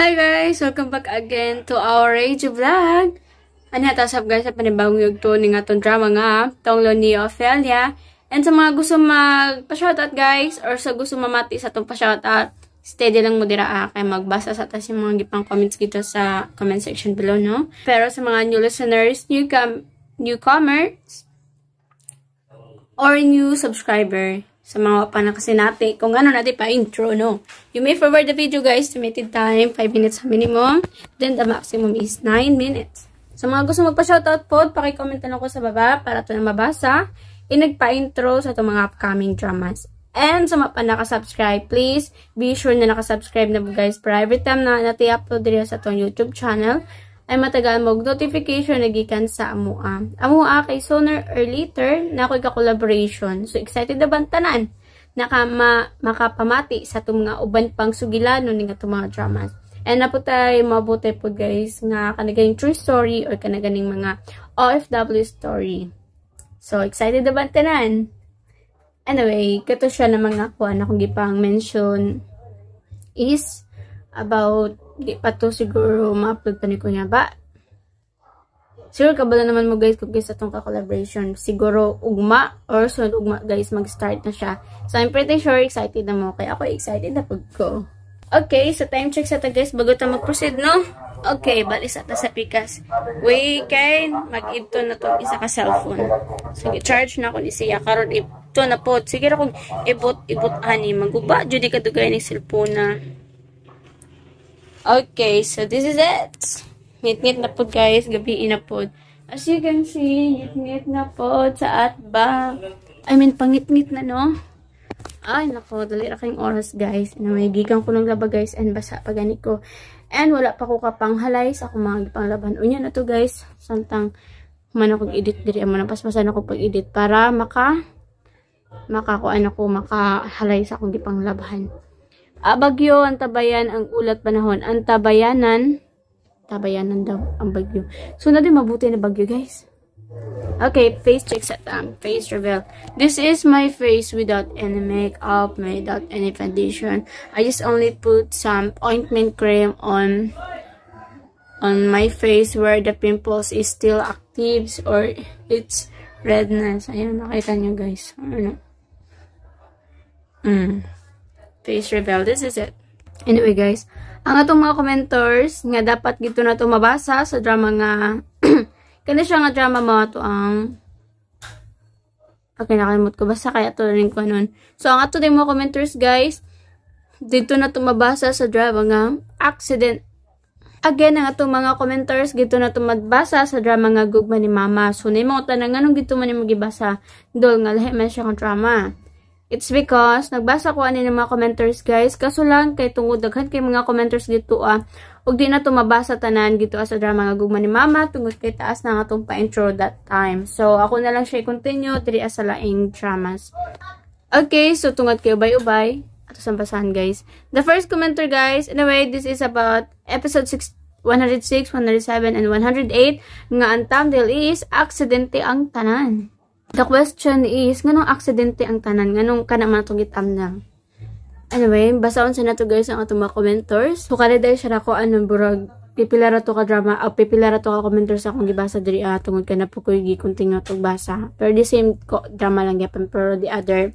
Hi guys! Welcome back again to our Rage Vlog. Ano natasap guys sa panibagong yugto ni nga itong drama nga, tong ni Ophelia. And sa mga gusto magpa-shoutout guys, or sa gusto mamati sa itong pa-shoutout, steady lang mo dira kay magbasa sa atas yung mga gipang comments dito sa comment section below, no? Pero sa mga new listeners, newcomers, or new subscriber, sa mga panakasinati, kung ano natin pa intro, no? You may forward the video, guys. Estimated time, 5 minutes minimum. Then, the maximum is 9 minutes. Sa mga gusto magpa-shoutout po, pakicomment lang ko sa baba para ito na mabasa. Nagpa-intro sa itong mga upcoming dramas. And sa mga panaka-subscribe, please be sure na nakasubscribe na po, guys. Para every time na nati-upload rin sa itong YouTube channel, ay matagal mag-notification na gikan sa amua. Amua kay sooner or later na ako'y ka-collaboration. So, excited na bantanan na makapamati sa itong mga uban pang sugilano ng itong mga dramas. And na po tayo mabuti po guys nga kanaganing true story or kanaganing mga OFW story. So, excited na bantanan. Anyway, kato siya na mga kuha na kung gipang mention is about di pa to siguro ma-upload pa ni Kuya ba. Siguro kabala naman mo guys kung guys atong ka-collaboration. Siguro ugma or sunod ugma guys mag-start na siya. So I'm pretty sure excited na mo. Kaya ako excited na pag ko. Okay, so time check sa ta guys bago ta mag-proceed, no? Okay, balis ata sa pikas. We can mag-ito na to isa ka cellphone. Sige, charge na ako ni siya. Karon ito na po. Sige ra kung ibot ani maguba jud ka dugay ni cellphone na. Okay, so this is it. Ngit-ngit na po guys, gabi na po. As you can see, ngit-ngit na po sa atba. I mean, pangit-ngit na, no? Ay, nako, dali ra kayong oras guys. May gigang ko ng laba guys, and basa pa gani ko. And wala pa ko kapanghalay sa akong mga gipanglaban. Unya na to guys, santang man akong edit diri, man paspasan ako pag-edit para makakuan ako makahalay sa akong gipanglabahan. Bagyo, ang tabayan, ang ulat panahon. Ang tabayanan daw, ang bagyo. So, na din mabuti na bagyo, guys. Okay, face check sa face reveal. This is my face without any makeup, without any foundation. I just only put some ointment cream on my face where the pimples is still active or it's redness. Ayan, nakita nyo, guys. Ano? Face reveal. This is it. Anyway, guys. Ang atong mga commenters nga dapat gito na ito mabasa sa drama nga kanya siya nga drama mo ito ang okay, nakalimut ko. Basta kaya ito rin ko nun. So, ang ato din mga commenters, guys, dito na ito mabasa sa drama nga accident. Again, ang atong mga commenters, dito na ito mabasa sa drama nga gugma ni mama. So, na yung mga tanang anong dito man yung magibasa dol nga lahi man siya ng drama. It's because, nagbasa ko ani ng mga commenters guys, kaso lang kay tungod daghan kay mga commenters dito ug di na to mabasa tanan dito sa drama nga gugma ni mama tungod kay taas na nga tong pa-intro that time. So, ako na lang siya i-continue diri sa laing dramas. Okay, so tungod kay ubay-ubay, ato sa basahan guys. The first commenter guys, anyway, this is about episode 106, 107, and 108 nga ang thumbnail is Aksidente ang Tanan. The question is, nganong aksidente ang tanan? Nganong ka naman itong gitamnang? Anyway, basaon sa nato guys ang atong mga commenters. So, kaliday siya ako, burag, pipila ra to ka drama, o pipila ra to ka commenters akong gibasa diri tungod ka na po ko i-continue itong basa. Pero the same drama lang yapon, pero the other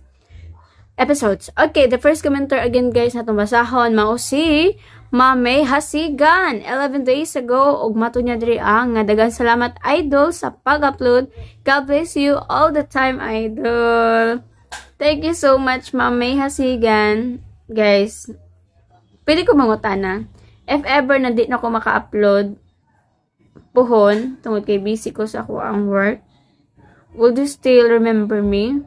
episodes. Okay, the first commenter again guys na itong basahon, mao si Mame Hasigan, 11 days ago, ug mato niya diri nga daghang salamat idol sa pag-upload. God bless you all the time, idol. Thank you so much, Mame Hasigan. Guys, pwede ko mangutana. If ever na di na ako maka-upload, puhon, tungod kay busy ko sa ako ang work, would you still remember me?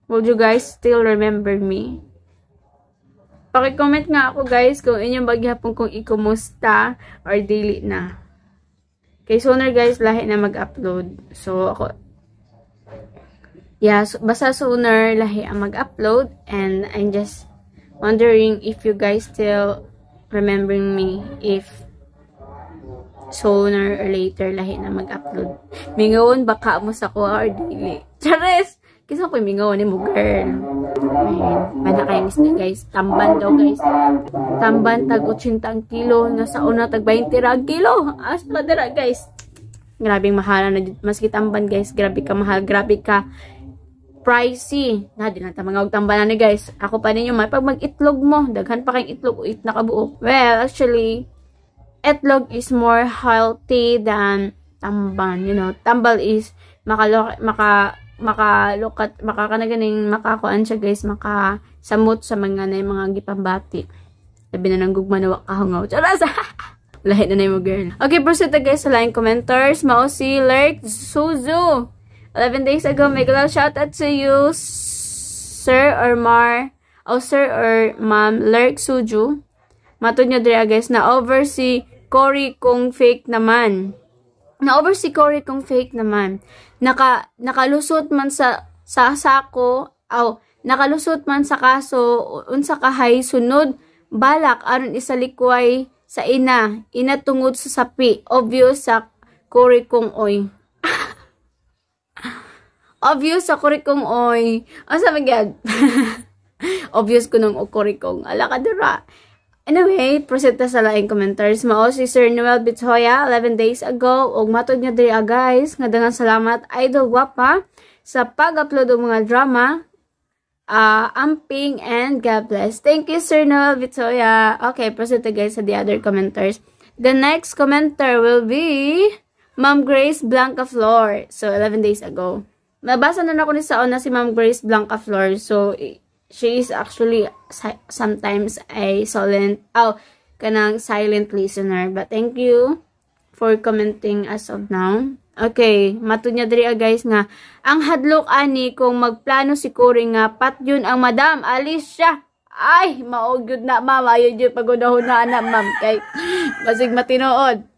Would you guys still remember me? Paki-comment nga ako guys kung inyong bagyapon kung ikumusta or dili na. Kay sooner guys, lahi na mag-upload. So, ako, yeah, so, basta sooner lahi ang mag-upload. And I'm just wondering if you guys still remembering me if sooner or later lahi na mag-upload. Mingawon baka mo sa ko or dili. Chares! Kisa ko mingawon ni mo girl. Ayan, mana kayong isda guys. Tamban daw guys. Tamban tag 80 ang kilo. Nasa una tag 20 ra ang kilo. As padara guys. Grabing mahal na maski tamban guys. Grabe ka mahal. Grabe ka pricey. Na di na ta mga og tambanan ni guys. Ako pa ninyo pag mag-itlog mo, daghan pa kayong itlog o it nakabuok. Well, actually itlog is more healthy than tamban. You know, tambal is makakaganing makakuan siya guys, makasamot sa mga gipambati. Sabi na nang gugma na wakahungaw. Charas! Lahat na mo girl. Okay, proceed na guys sa line commenters. Mao si Lurk Suzu. 11 days ago, may galaw shout out to you, Sir or Ma'am Lurk Suzu. Matod nyo dira guys, na over si Cory kung fake naman. Na-over si Cory kung fake naman. Nakalusot man sa sako, nakalusot man sa kaso, unsa kahay sunod, balak, aron isalikway sa ina tungod sa sapi. Obvious sa Cory kung oy. Obvious sa Cory kung oy. Ang sabi gad? Obvious ko nung Cory kung. Ala ka dira. Anyway, proceed na sa laing commenters. Mao si Sir Noel Bithoya 11 days ago. Og matod niya diri guys. Nga dangan salamat Idol Guapa sa pag-upload ng mga drama. Amping and God bless. Thank you Sir Noel Bithoya. Okay, proceed na guys sa the other commenters. The next commenter will be Ma'am Grace Blanca Flor. So 11 days ago. Nabasa na ako ni saon na si Ma'am Grace Blanca Flor. So she is actually sometimes a silent listener. But thank you for commenting as of now. Okay, matod niya diri guys nga ang hadlok ani kung magplano si Cory nga pat yun ang Madam Alicia. Ay, maugod na ma'am. Ayun yun pagunahon na anak ma'am. Kay basig matinood.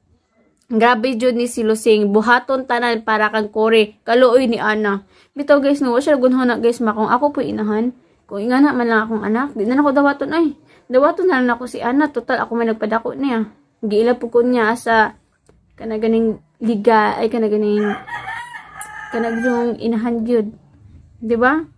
Grabe jud ni si Lusing. Buhaton tanan para kang Cory. Kaluoy ni Ana. Bitaw guys, no, siya gunhon na guys makong ako po inahan. Kung ingana man lang akong anak, di na ako dawaton ay. Dawaton na lang ako si Ana. Total, ako may nagpadako niya. Giila po ko niya sa kanaganing liga, ay kanaganing inahan yun. Diba?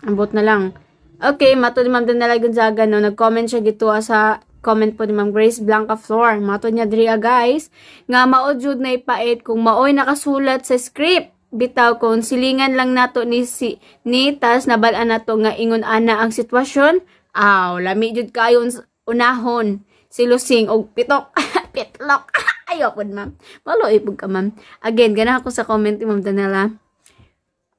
Ambot na lang. Okay, mato ni Ma'am Danela Gonzaga, no, nag-comment siya gito sa comment po ni Ma'am Grace Blanca Flor. Mato niya dria guys, nga maodyod na ipait kung maoy nakasulat sa script. Bitaw kung silingan lang nato ni tas nabalaan nato nga ingon ana ang sitwasyon. Lami jud kayo unahon si Lusing og pitok. Pitlok. Ayoko ma'am. Maloy pug ka ma'am. Again, ganahan ko sa comment ni Ma'am Danela.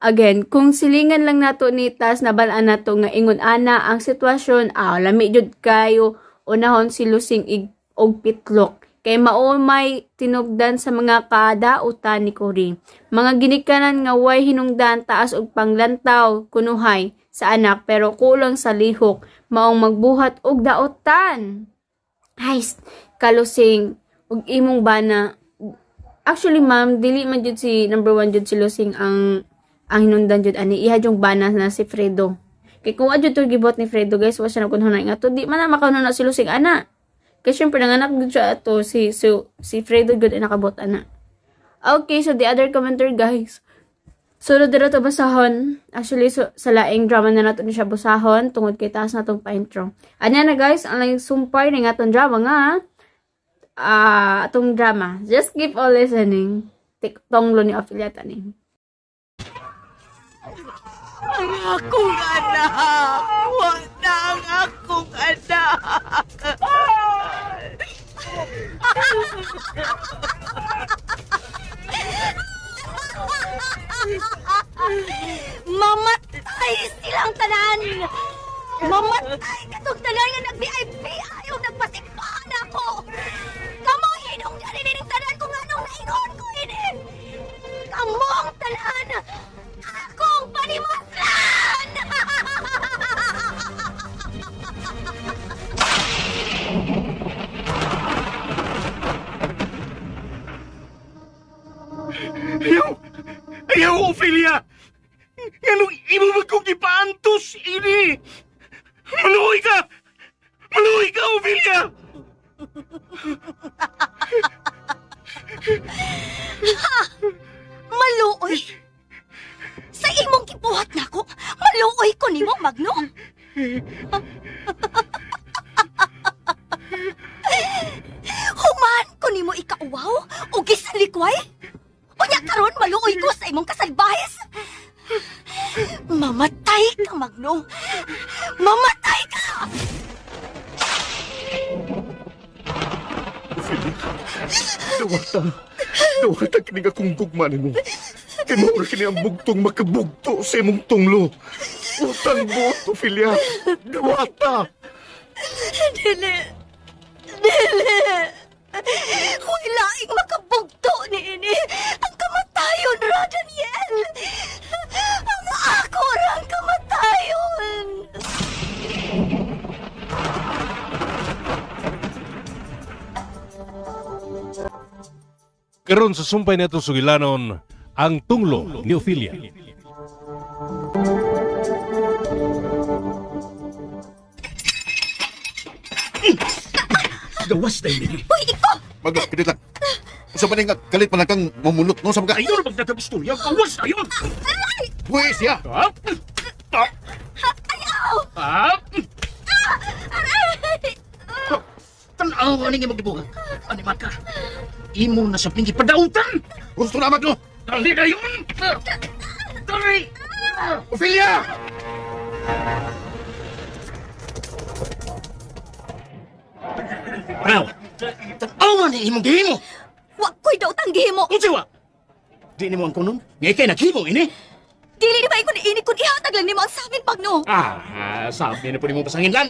Again, kung silingan lang nato ni tas nabalaan nato nga ingon ana ang sitwasyon, lami jud kayo unahon si Lusing og pitlok. Kay mao may tinubdan sa mga kadautan ni Cory. Mga ginikanan nga way hinungdan taas og panglantaw kunuhay sa anak pero kulang sa lihok maong magbuhat og dautan. Ay, kalusing og imong bana. Actually ma'am, dili man jud si number 1 jud si Lusing ang hinungdan jud ani iha jung bana na si Fredo. Kay kung adyo to gibot ni Fredo guys, wa siya nakunhunay nga to di man na makaunon na si Lusing ana. Kasi syempre, nanganak din siya ito. Si Fredo good ay nakabot, ana. Okay, so the other commenter, guys. So, dito to basahon. Actually, so, sa laing drama na nato ni siya basahon. Tungod kay taas na itong pa-intro. Anya na, guys. Ang lang sumpay na nga itong drama nga. Itong drama. Just keep on listening. Tonglo ni affiliate ani. Ang akong anak! Wala ang akong anak! Mamatay silang tanan! Mamatay katong tanan nga nag-VIP! Ayaw nagpasimbahan ako! Kamu hinong dyan ng tanan kung anong naingon ko ini! Kamu ang tanan! Akong panimaslan! Ayaw, Ophelia! Anong imo kong ipaantos, ini? Maluhay ka! Maluhay ka, Ophelia! Maluoy! Sa imong gibuhat nako, maluoy ko nimo, Magno. Human ko nimo ikauwaw o gisalikway? Unya karon maluoy ko sa imong kasalbayes. Mamatay ka, Magno. Mamatay ka! Dawata kini nga kung gugmanin mo. Kaya maura kini ang bugtong makabugto sa imong tunglo. Utang buot, Ophelia. Dawata! Dili! Dili! Huwag laing makabugto ni ini. Ang kamatayon ra, Daniel! Ang ako ra ang kamatayon! Karon sa sumpay na itong sugilanon, ang tunglo ni Ophelia. Gawas na ini. Uy, iko! Magla, pinit lang. Sa maning galit pa lang kang mamunot, no? Sa mga... Ayaw na magtatabistorya. Gawas na yun! Buwis, ya! Ayaw! Tanawa ninyo magdibugan. Animat ka. Imo na sa pingi padautan. Gusto na, Magno! Dali na yun! Dali! Ophelia! Raw! Tanawa ni imong gihimo! Wa ko'y daw tanggihin mo! Unsiwa! Di ni mo ang kunon? Ngay kay naghimo ini? Dili di ba ikon ini kung ihatag lang ni mo ang samin, Magno? Sabi na po ni mong pasangin lang.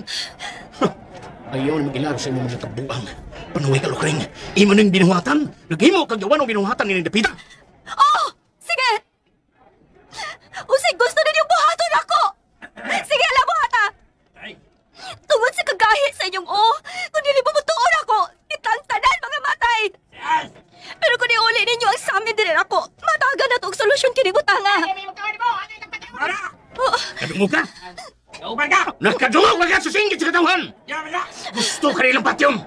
Ayaw na mag-ilaro sa imong mga tabuang. Panuwi ka, Lukring. Imo nang binuhatan. Naghimo kang gawan o binuhatan ni Dapita. Oh! Sige! Usig gusto na niyong buhaton ako! Sige, alam mo, hata! Tungod sa kagahi sa inyong kung dili mo mutuon ako, itantanan mga matay! Pero kung iuli ninyo ang samin din ako, mataga na itong solusyon kinibutanga! Kadungog ka? Nakadungog ka sa singgit sa katawan! Gusto ka nilang patyong!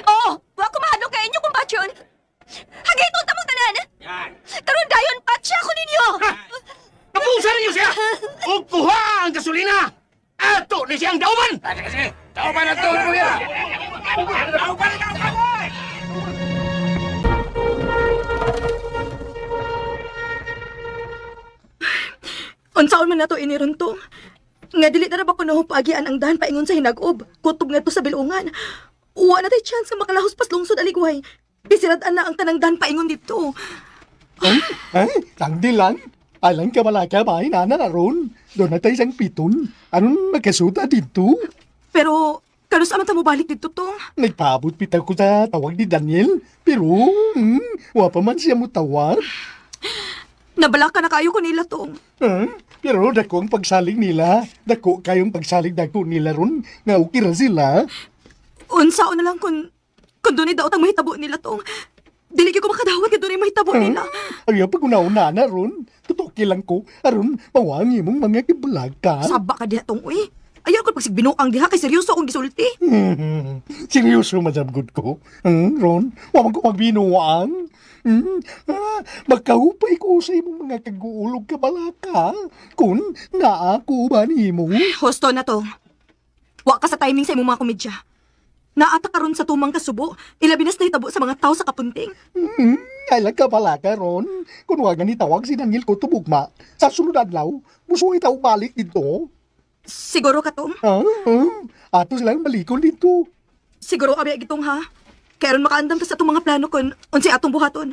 Oh! Wa kumahadlong ka inyo kung batyon! Hagiton ta mong tanan! Karon dayon patya ko ninyo! Tapusan niyo siya! O kuha ang gasolina! Ato ni siyang dauman! Dauman ang tuon mo yan! Dauman! Unsaon man nato iniruntong. Nga dili na ba ko nahupagian ang dahan paingon sa hinag-ob. Kutob nga to sa bilungan. Uwa na tayo chance nga makalahos pas lungsod aligway. Bisirad-an na ang tanang dahan paingon dito. Tangdilan. Alang ka malaka ba inana na ron. Doon na tayo isang piton. Anong magkasuta dito? Pero, kano sa mo balik dito tong? Nagpaabot pita ko sa tawag ni Daniel. Pero, wa pa man siya mo tawag. Nabalaka na kayo ko nila tong. Pero dako ang pagsalig nila. Dako kayong pagsalig dako nila ron. Nga okay ra sila. Unsaon na lang kung doon daw tang mahitabo nila tong. Dili ko makadawat ka doon mahitabo nila. Ay, pag una-una na ron. Tutuki lang ko. Aron, mawangi mong mga kibulaga. Saba ka diha tong, uy. Ayaw ko pag sigbinuang diha kay seryoso akong gisulti. Seryoso masabgod ko. Ron, wamang ko magbinuang. Magkahupay ko sa imong mga kaguulog ka balaka. Kung naako ba ni mo? Hosto na to. Wa ka sa timing sa imong mga komedya. Naata ka ron sa tumang kasubo. Ilabinas na hitabo sa mga tao sa kapunting. Kailan ka balaka, Ron? Kung wagan itawag si Daniel ko tubugma, sa sunod adlaw, gusto itaw balik dito. Siguro ka tong? Ato silang balikon dito. Siguro abi gitong ha. Kaya ron makaandam ta sa itong mga plano kon unsi atong buhaton.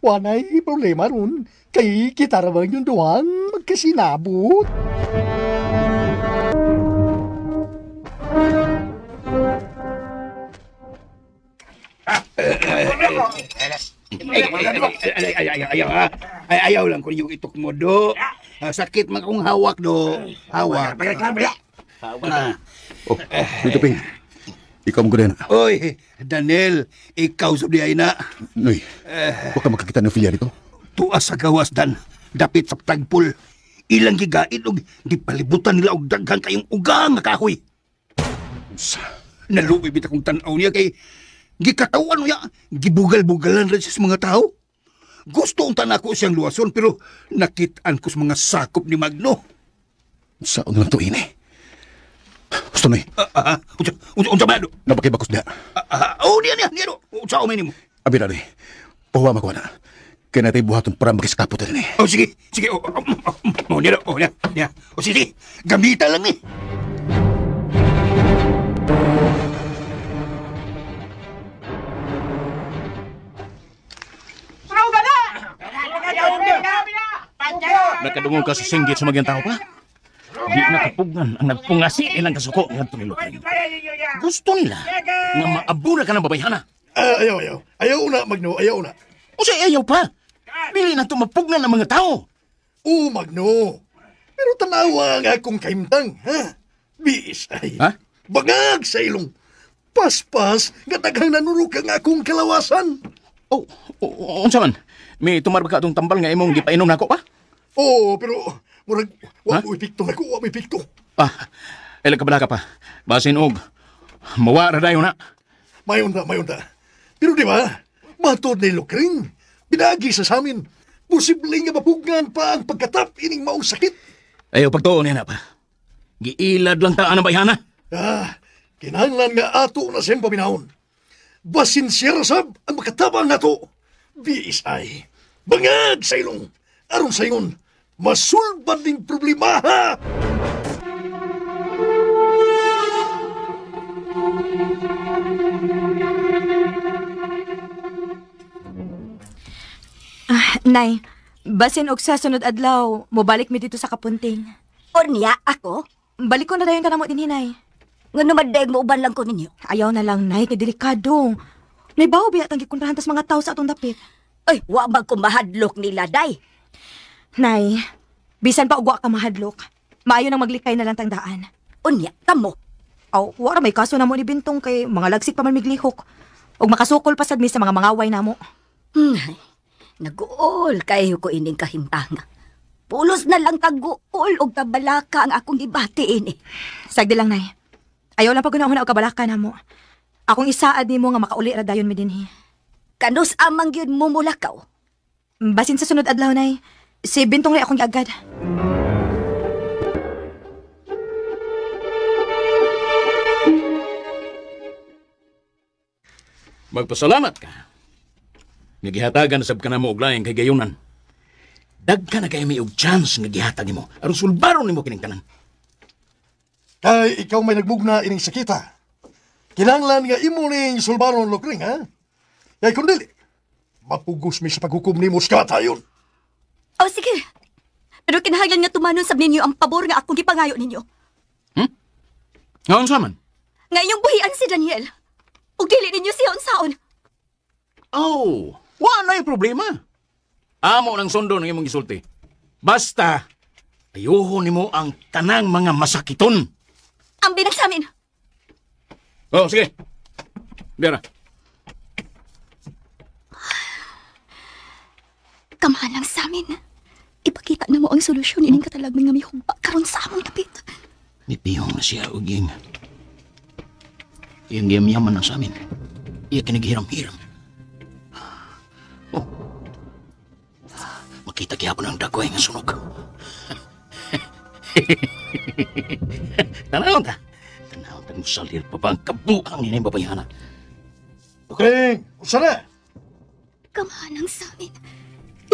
Wanay problema ron. Kay kita raman yung duwang magkasinabot. Ayaw lang ko yung itok mo, do. Sakit man akong hawak, do. Hawak. Dito, Ping. Ikaw mo na. Oy, Daniel, ikaw sa diay na. Uy, huwag ka makakita ng filya rito. Tuas sa gawas, Dan. Dapit sa tagpul. Ilang gigait o gipalibutan nila og daghang kayong ugang nga kahoy. Naluwi bita kong tanaw niya kay gikatawan niya. Gibugal-bugalan rin siya sa mga tao. Gusto unta nako siyang luwason pero nakitaan ko sa mga sakop ni Magno. Saan lang to ini? Gusto na Unsa ba do? nabakibakos na. Niya. Unsa o mo? Abi na pahuwa makuha na. Kaya natin buhaton para makiskapot na rin eh. Sige. Niya. Sige. Gamita lang ni. Nakadungog ka sa singgit sa magyang tao pa? Di nakapugnan ang nagpungasi ilang kasuko ng tulilo. Gusto nila nga maabura ka ng babayhana. Ayaw. Ayaw na, Magno. Ayaw na. O siya ayaw pa. Dili na tumapugnan ng mga tao. Magno. Pero tanawa ang akong kaimtang, ha? Biis ay. Ha? Bangag sa ilong. Paspas, gatagang nanurok ang akong kalawasan. Unsa man? May tumarba ka itong tambal nga imong gipainom na ako pa? Pero murag, wa mo ipikto na ko, wa mo ipikto. Ilang kabala ka pa. Basin og, mawara dayo na. Mayon ta. Pero di ba, matod ni Lokring, binagi sa samin, posibleng nga mapugnan pa ang pagkatap ining maong sakit. Ayaw pagtuon niya na pa. Giilad lang taan ang bayhana. Kinahanglan nga ato na siyang paminahon. Basin siya rasab ang makatabang nato. Biis ay, bangag sa ilong. Aron sa iyon, masulbad ning problema, ha? Nay, basin og sa sunod adlaw, mobalik mi dito sa Kapunting. O niya, ako? Balik ko na dayon kanamo din hinay. Nga namadayag mo uban lang ko ninyo. Ayaw na lang, nay, kay delikado. May bawo biya tang gikuntrahan tas mga tao sa atong dapit. Ay, wa bang kumahadlok nila, day? Nay, bisan pa ugwa ka mahadlok. Maayo nang maglikay na lang tang daan. O niya, kamo. Wala may kaso na mo ni Bintong kay mga lagsik pa man miglihok. Og makasukol pa sad mi sa mga mangaway namo. Nag-uol kayo ko ining kahintanga. Pulos na lang tag-uol og kabalaka ang akong gibati ini. Sagdi lang, nay. Ayaw lang pag-unahon og kabalaka namo. Akong isaad nimo nga makauli ra dayon mi dinhi. Kanus amang yun mo mulakaw. Basin sa sunod adlaw, nay. Si Bintong rin akong agad. Magpasalamat ka. Nagihatagan sab ka na mo og laing kay gayunan. Dagka na kayo may og chance nga gihatag nimo. Aron sulbaron nimo kining tanan. Kay ikaw may nagbugna ining sakita. Kinahanglan nga imo ning sulbaron, Lokring, ha? Kay kung dili, mapugos mi sa paghukom nimo sa katayon. Sige. Pero kinahanglan nga tumanon sab ninyo ang pabor nga akong gipangayo ninyo. Ngayon sa man? Nga iyong buhian si Daniel. Ug dili ninyo siya unsaon. Wala yung problema. Amo ng sundo ng imong gisulti. Basta, ayuhon nimo ang tanang mga masakiton. Ang binagsamin. Sige. Biyara. Kamahan lang sa amin. Ipakita na mo ang solusyon ining katalagming nga may humpa karon sa among dapit. Nipiyong na siya og yung yaman ng sa amin. Iya kinaghiram-hiram. Makita kaya po ng dagoy nga sunog. Tanawon ta. Musalir pa ba ang kabuang nila yung babayana? Lokring, usa na? Kamahan lang sa amin.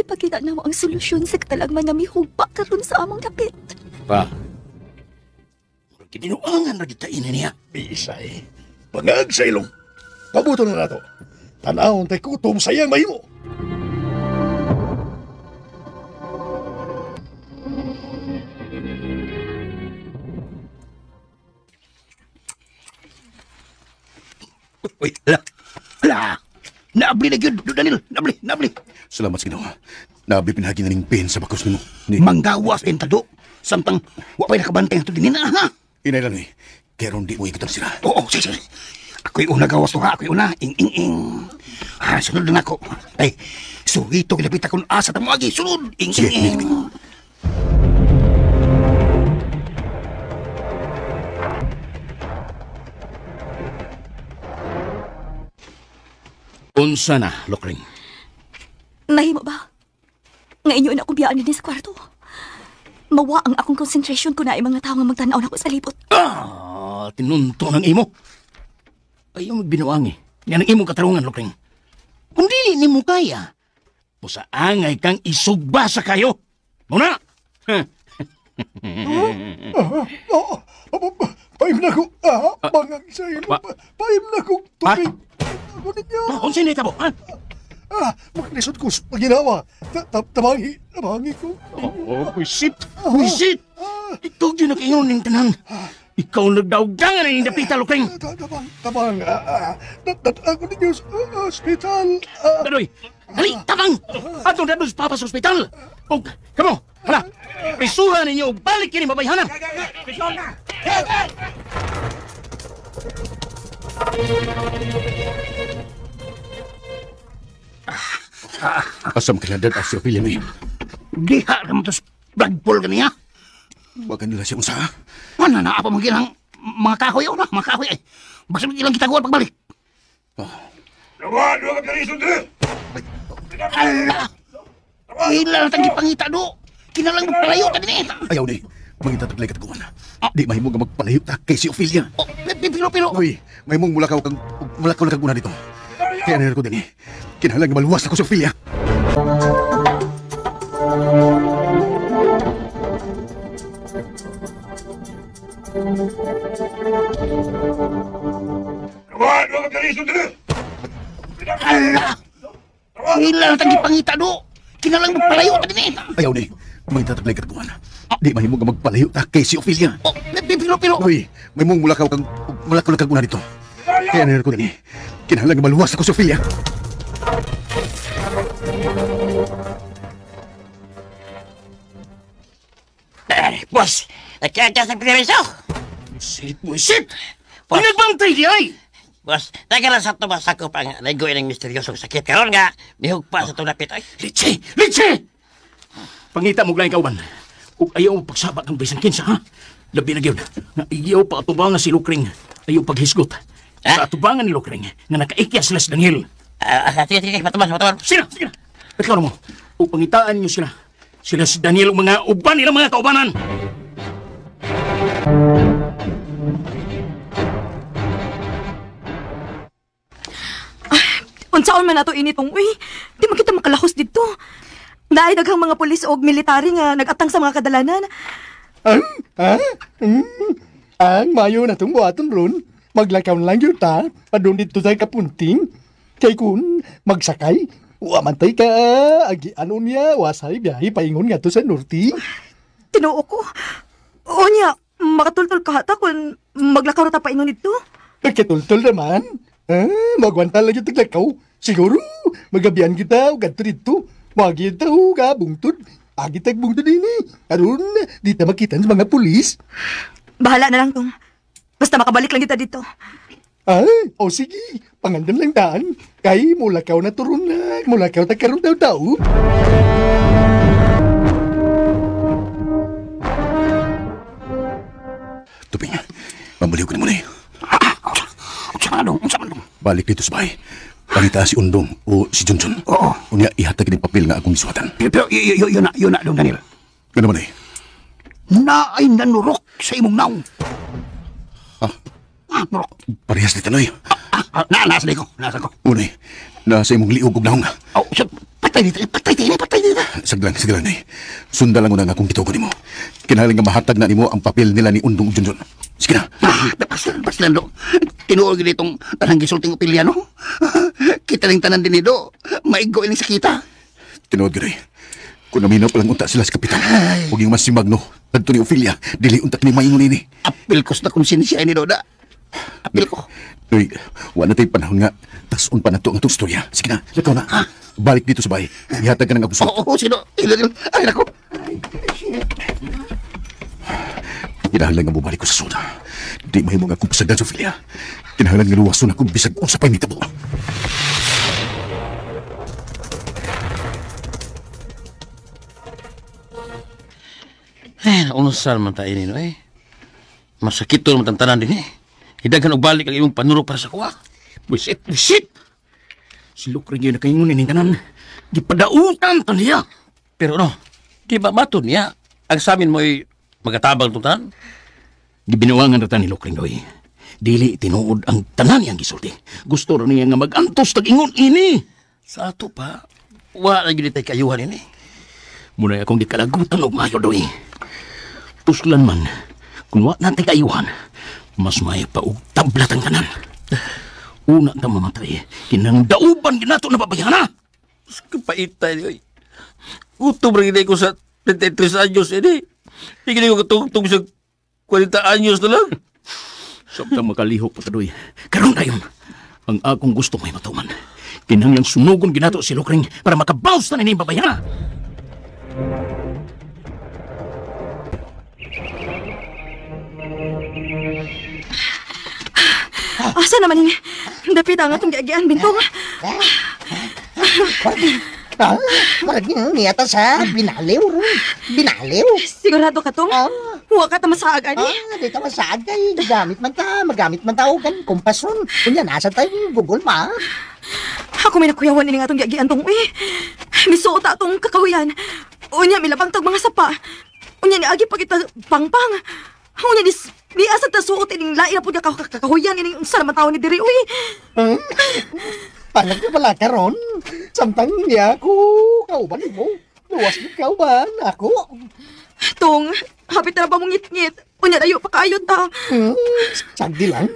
Ipakita na mo ang solusyon sa katalagman nga may humpa karon sa among dapit. Pa, kidinuangan na kita niya. Bisay, bangag sa ilong. Pabuto na nato. Tanawon tay kutom sayang mahimo. Uy, ala. Naabli na yun, Daniel. Naabli. Salamat sa Ginoo. Nabi pinagi na ning pain sa bakos nimo. Manggawas din tado. Samtang wapay nakabantay ito din na, ha? Inay lang eh. Kaya ron di mo ikutan sila. Sige. Ako'y una gawas to, ha? Ako'y una. Ing. Sunod lang ako. Ay, ito kilapit akong asa tamo agi. Sunod. Ing. Unsa na, Lokring? Nahimo ba? Nga inyo na akong biyaan din sa kwarto. Mawa ang akong concentration ko na ay mga tao nga magtanaw na ko sa libot. Tinunto ng imo. Ayaw magbinuang eh. Yan ang imong katarungan, Lukring. Kung dili ni mo kaya, pusaangay kang isugba sa kayo. Muna! Paim na ko, bangang sa ilo. Paim na ko, tubig. Ako ninyo. Kung sinita mo, ha? Maglisod ko sa ginawa. Tabangi ko. Wisit! Wisit! Ito dyan nakaingon ng tanan. Ikaw nagdaog-dangan ang indapita, Lukring. Tabang. Ako ninyo sa hospital. Dadoy! Dali! Tabang! Atong dados papa sa ospital! O, kamo! Hala! Prisuhan ninyo! Balik kini babayhanan! Prisuhan na! Asam kailangan ang Ophelia mo yun. Diha naman tos blagpol ka niya. Baga nila siya unsa. Ano na apa magilang mga kahoy o na? Mga kahoy eh. Basta ilang kita guwan pagbalik. Nawa ka kalisod na! Ala! Hila na tagi pangita do. Kinalang magpalayo ta din eh. Ayaw ni. Mangita taglay kataguan. Di mahimo nga magpalayo ta kay si Ophelia. Oh, pilo. Uy, may mong mulakaw na kaguna dito. Kaya nangyari ko din eh. Kinahanglan nga maluwas ako si Ophelia. Nawa ka kalisod na! Ala! Hila na tagi pangita do. Kinalang magpalayo ta din eh. Ayaw ni. Mangita taglay kataguan. Di mahimo nga magpalayo ta kay si Ophelia. Oh, pilo. Uy, may mong mulakaw na kaguna dito. Kaya nangyari ko din eh. Kinahanglan nga maluwas ako si Ophelia. Boss, nagkakasya sa permiso. Wisit! Pinagbantay di ay! Boss, nagkaroon sa tumas ako pang naigoy ng misteryosong sakit. Karoon nga, nihugpa sa tulapit. Ay, Litsi! Pangita mo lang kauban. Kung ayaw mo pagsabat ng bisan kinsa, ha? Labi na gyud nga ayaw pa atubangan si Lukring. Ayaw paghisgot. Sa atubangan ni Lukring nga nakaikya sila si Daniel. sige, matuman. Sige na! Ikaw mo, o pangitaan niyo sila. Sila si Daniel o mga uban nilang mga kaubanan. Unsaon man nato initong, uy, di man kita makalahos dito. Naay daghang mga pulis o military nga nagatang sa mga kadalanan. Ang mayo na itong buhaton ron. Maglakaw lang yun ta. Padun dito tayo kapunting. Kay kun magsakay. Wamantay ka. Agi ano niya. Wasay biyahe paingon nga to sa norte. Tinuo ko. O niya, makatultol ka hata kung maglakaw ta paingon dito. Pagkatultol naman. Magwanta lang yung taglakaw. Siguro, magabihan kita o ganito dito. Magita ho ka, bungtod. Agi tagbungtod ini. Aron, di ta makitan sa mga pulis. Bahala na lang tong. Basta makabalik lang kita dito. Ay, o sige. Pangandan lang daan. Kay mulakaw na turun na. Mulakaw ta karon tao. Tuping, mambaliw ko na muna eh. Unsa man dong? Balik dito sa bahay. Pangita si Undong o si Junjun. Oo. Unya ihatag ng papel nga akong isuhatan. Pero yun na dong, Daniel. Ano man eh? Na ay nanurok sa imong naong. Nurok. Parehas ni Tanoy. Nasa ko. Unay, nasa imong liog og naong. Oh, patay dito. Saglang na eh. Sundan lang mo na nga akong gitugon nimo. Kinahanglan nga mahatag na nimo ang papel nila ni Undong ug Junjun. Sige na. Paslan do. Tinuol gid itong tanang gisulting Opiliano. Kita ning tanan din do. Maigo ining sakita. Tinuod gid eh. Kung naminaw palang unta sila sa kapitan. Huwag yung masimagno. Tagto ni Ophelia. Dili unta ni maingon ini. Apil ko sa konsensya ni Doda. Apil ko. Uy, wala na tayo panahon nga. Tasun pa na to ang itong storya. Sige na, lakaw na. Balik dito sa bahay. Ihatag ka ng agusot. Oo, sino? Ay, nako. Kinahanglan nga bumalik ko sa soda. Di mahimo nga akong pasagdan sa Ophelia. Kinahanglan nga luwason akong bisag kung sa pamitabo. Unsan man tayo nino eh. Masakit to naman tantanan din eh. Hidagan og balik ang imong panuro para sa kuha. Busit. Si Lukring yun na kayong nining tanan. Gipadautan ta niya. Pero no, di ba mato niya? Ang sa amin mo'y magatabang tutan? Gibinuwangan na ta ni Lukring doy. Dili tinuod ang tanan niyang gisulti. Gusto rin niya nga mag-antos tag-ingon ini. Sa ato pa, wala na ginitay kayuhan ini. Muna akong gikalagutan og mayo doy. Puslan man, kung wala natin kayuhan, mas may pa og tablat ang tanan. Una ta mamatay, kinang dauban ginato na babayana. Kapaitay niyo. Utom rin ko sa 33 anyos ini. Hindi ko katungtong sa 40 anyos na lang. Sabta makalihok pa tadoy. Karon dayon, ang akong gusto may matuman. Kinahanglang sunugon ginato si Lukring para makabaws na nini babayana. Asa naman ini? Dapit ang atong giagian, Bintong. Marag niyata sa binaliw ron. Binaliw. Sigurado ka tong? Huwag ka tamasag, ani? Di ka masag kay magamit man tao kan kumpason. Kunya nasa tayo Google ma. Ako may nakuyawan ini nga atong giagian tong, misuot atong kakahuyan. Unya, milabang tag mga sapa. Unya, ni agi pa kita pangpang. Unya, di asa ta suot ining lain na po kakahuyan ining sa naman tao ni diri, uy. Palag na pala ka ron. Samtang niya ako. Kauban mo. Luwas mo kauban. Ako. Tong, hapit na ba mong ngit-ngit? Unya, dayo pa kayo ta. Sagdi lang.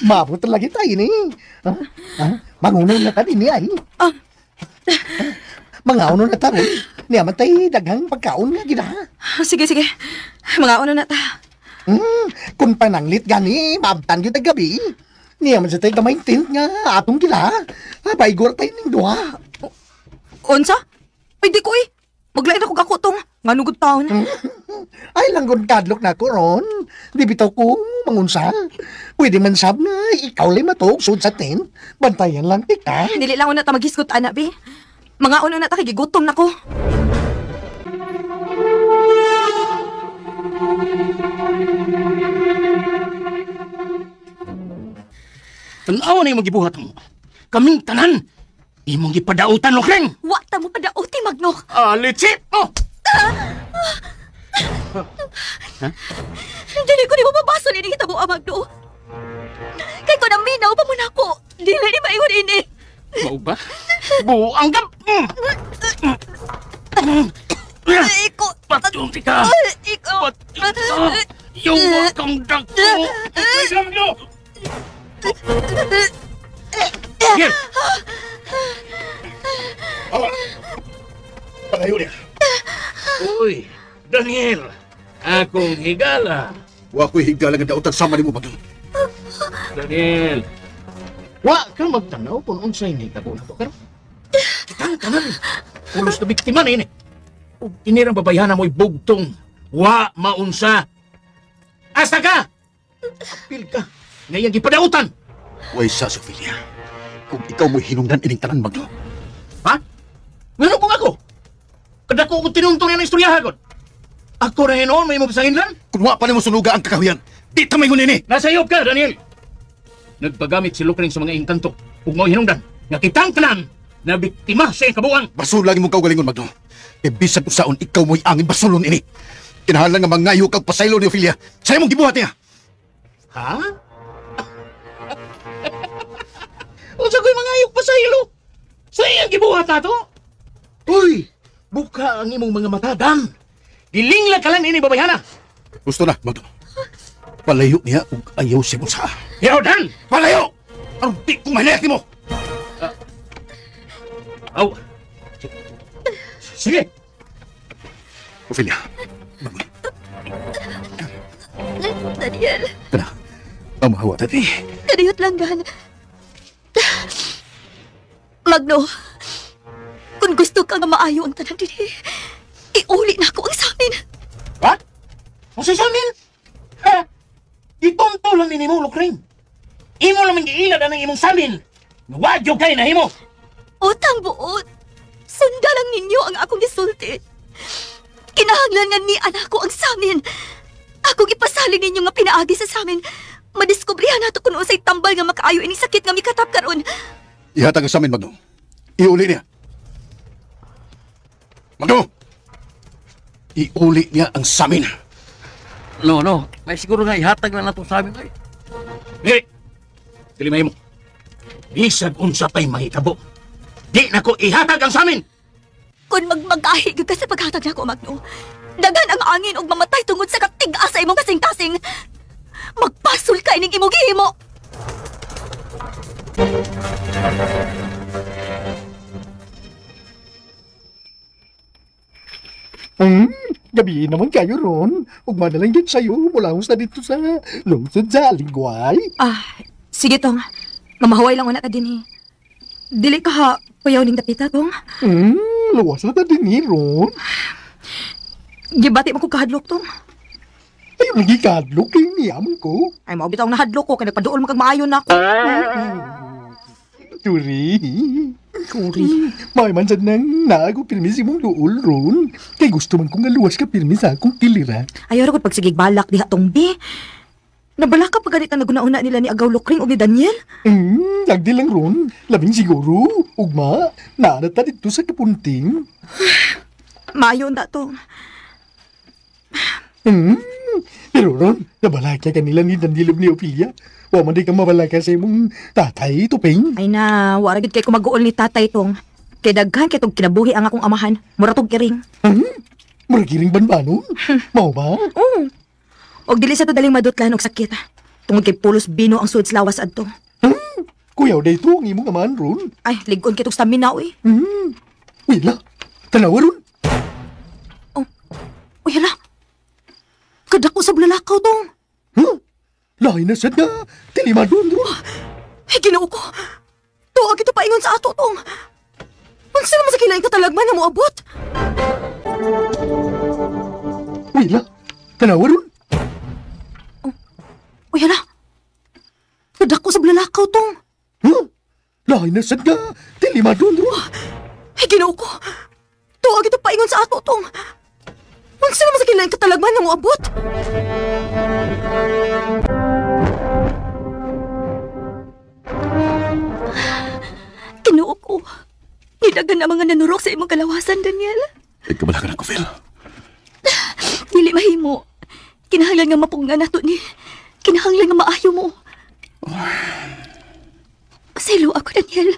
Mabot lagi tayo ni. Mangunaw na tayo ni ay. Mangaon na tayo. Niya man tayo daghang pagkaon nga gina. Sige. Mga una na ta. Kung pananglit gani, mabtan yun gabi. Niya man sa tayo kamaintin nga atong gila. Abay, gura tayo ng duha. Unsa? Ay, di ko maglain ako kakutong. Nga nugod taon. Ay, langgon kadlok na ko ron. Di bitaw ko mangunsa. Pwede man sab na ikaw lay matok sud sa tin. Bantayan lang tika. Dili lang una ta maghisgot, anak, be. Mga una na ta, kagigutom na ko. Tanawa na yung gibuhat mo. Kaming tanan, imong gipadautan, Lukring. Wa ta mo padauti, Magno. Litsip! Oh! Dili ko di mo mabaso ni kita mo, Magno. Kay ko nang minaw pa mo na ako. Dili ni maingon ini. Mau ba? Buang gam! Iko. Patunti ka! Iko. Yung wakang dako! Isang nyo! Sige! Palayo niya. Uy, Daniel! Akong higala! Wa ko'y higala nga dautan sama ni mo ba? Daniel! Wa ka magtanaw kung unsay ni tabo na to. Pero, kitang tanan. Ulos na biktima na ini. Ug inirang babayana mo'y bugtong. Wa maunsa. Asa ka? Apil ka. Ngayon gipadautan. Way sa Sophilia. Kung ikaw mo'y hinungdan ining tanan Magno. Ha? Ngano kung ako? Kadako ko tinuntong yan ang istoryahan ko. Ako na hinoon, may mabasangin lang? Kung wa pa ni mo sunuga ang kakahuyan, di tamay ko nini. Nasa iyo ka, Daniel. Nagpagamit si Lukring sa mga inkanto ug mo hinungdan nga kitang tanan na biktima sa iyang kabuang. Basul lagi mong kaugalingon Magno. E bisan usaon ikaw mo'y angin basulon ini. Kinahanglan nga mangayo kag pasaylo ni Ophelia. Sa'yo mong gibuhat niya. Ha? Unsa ko'y mga ayok pa sa ilo? Sa iyang gibuhat na to? Uy! Buka ang imong mga mata, Dan! Gilingla ka lang ini, babayana! Gusto na, Magno. Palayo niya ug ayaw siya mo sa... Yaw, Dan! Palayo! Anong di kong mahinayat ni mo? Aw! Sige! Ophelia, Magno. Daniel, Kana, mamahawa tati. kadiyot lang gan. Magno, kung gusto ka nga maayo ang tanan din, iuli na ako ang samin. What? Ang sasamin? Ha? Itonto lang din mo, Lukring. Imo lang mag-iilad ang imong samin. Wadyo kayo na himo. Utang buot. Sunda lang ninyo ang akong gisulti. Kinahanglan nga ni anak ko ang samin. Akong ipasalig ninyo nga pinaagi sa samin. Madiskubrihan nato kung usay tambal nga makaayo ining sakit nga mikatap karon. Ihatag sa amin, Magno. Iuli niya. Magno! Iuli niya ang samin. No. May siguro nga ihatag na nato sa amin ay. Dili! Tilimay mo. Bisag unsa pa'y mahitabo. Di na ko ihatag ang samin! Kung magmagahi ka sa paghatag na ko, Magno, dagan ang angin og mamatay tungod sa katigas sa imong kasing-kasing. Magpasol ka ining imong gihimo. Gabi naman kayo ron. Huwag madalang yun sa'yo mula sa dito sa lungsod sa Lingway. Sige, Tong. Mamahuway lang una ka din eh. Dili ka ha, payaw ning dapita, Tong. Luwas na din ni ron. Gibati mo ko kahadlok, Tong. Ay, magikadlok kayo niyaman ko. Ay, maubitaw na hadlok ko, kaya nagpadool mo kag maayon na ako. Turi. May man sad nang naago pirmi si mong duol ron. Kay gusto man kong aluwas ka pirmi sa akong kilira. Ayaw ra ko pagsigig balak diha, Tong B. Nabalak ka pag ganit ang naguna-una nila ni Agaw Lokring o ni Daniel? Lagdi lang ron. Labing siguro. Ugma, naanata dito sa kapunting. Maayon na, Tong. Pero ron, nabalaka kanila ni Daniel ni Ophelia. Wa man di ka mabalaka sa imong tatay, Tupeng. Ay na, waragid kay kumaguol ni tatay, Tong. Kay daghan kay tong kinabuhi ang akong amahan. Mura tong kiring. Muragiring banbanon? Mao ba? Oo. Og dili sa to daling madutlan og sakit. Tungod kay pulos bino ang suds lawas adto. Kuyaw day to ang imong amahan ron. Ay, ligon kay tong stamina, eh. Wala, tanawa ron. Uy, hala. Kadako sa bulalakaw, Tong. Lain na sad nga. Tilimadon ron. Ay, ginoo ko. Tuwag ito paingon sa ato, Tong. Unsa naman sa kinaing katalagman na mo abot? Wala, tanawa ron. Uy, hala. Kadako sa bulalakaw, Tong. Lain na sad nga. Tilimadon ron. Ay, ginoo ko. Tuwag ito paingon sa ato, Tong. Unsa naman sa kinaing katalagman na mo abot? Ginoo ko. Nidagan na mga nanurok sa imong kalawasan, Daniel. Ay, kabalakan ako, Phil. Dili mahimo. Kinahanglan nga mapunggan nato ni. Kinahanglan nga maayo mo. Pasaylo ako, Daniel.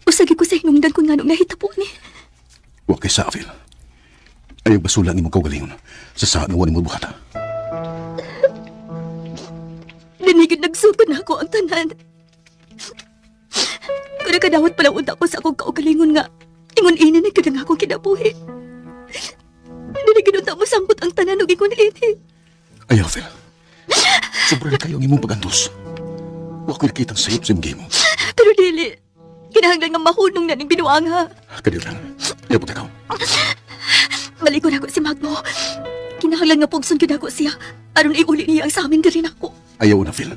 Usagi ko sa hinungdan kung nga nung nahitabo ni. Huwag kay sa, Phil. Ayaw basula ni mong kaugalingon sa saan nga mo buhata. Dinigid nagsugod na ako ang tanan. Kung nakadawat pala unta ko sa akong kaugalingon nga, ingon ini na kadang akong kinabuhi. Dinigid unta mo sambot ang tanan og ingon ini. Ayaw, Phil. Sobra na kayo ang imong pagantos. Huwag ko nakitang sayop sa imong gimo. Pero dili. Kinahanglan nga mahunong na ning binuanga. Kadil lang. Ayaw po takaw. Malikon ako si Magno. Kinahanglan nga pugson gyud ako siya aron iuli niya ang sa amin diri nako. Ayaw na, Phil.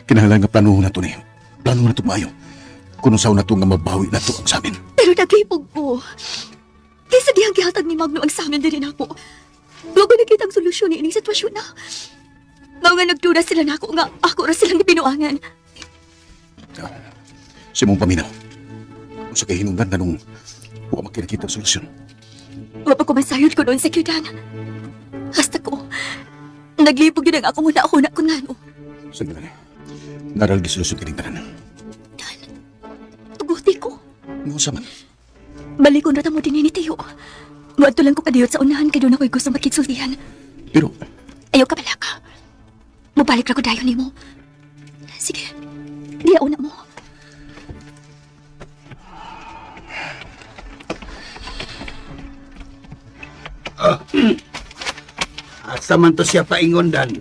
Kinahanglan nga planuhon na to ni. Planuhon na to maayo. Kung saan na to nga mabawi na to ang sa amin. Pero naglipog ko. Kaysa dihang gihatag ni Magno ang sa amin diri nako. Huwag ko nakita ang solusyon ni ining sitwasyon na. Mao nga nagduda sila nako nga ako ra silang gipinuangan. Si mong paminaw. Kung sa kahinundan na nung huwag makinakita ang solusyon. Wapa ko masayod ko noon sa kyudan. Hasta ko, naglipog yun ang akong una-una ko nga no. Sige lang. Naralgi solusyon kining tanan. Tuguti ko. Ano sa man? Balikon rata mo din ni Tiyo. Muadto lang ko kadiyot sa unahan kay doon ako'y gusto makiksultihan. Pero, ayaw ka pala ka. Mubalik ra ko dayon nimo. Sige, diya una mo. asa man to siya paingon dan?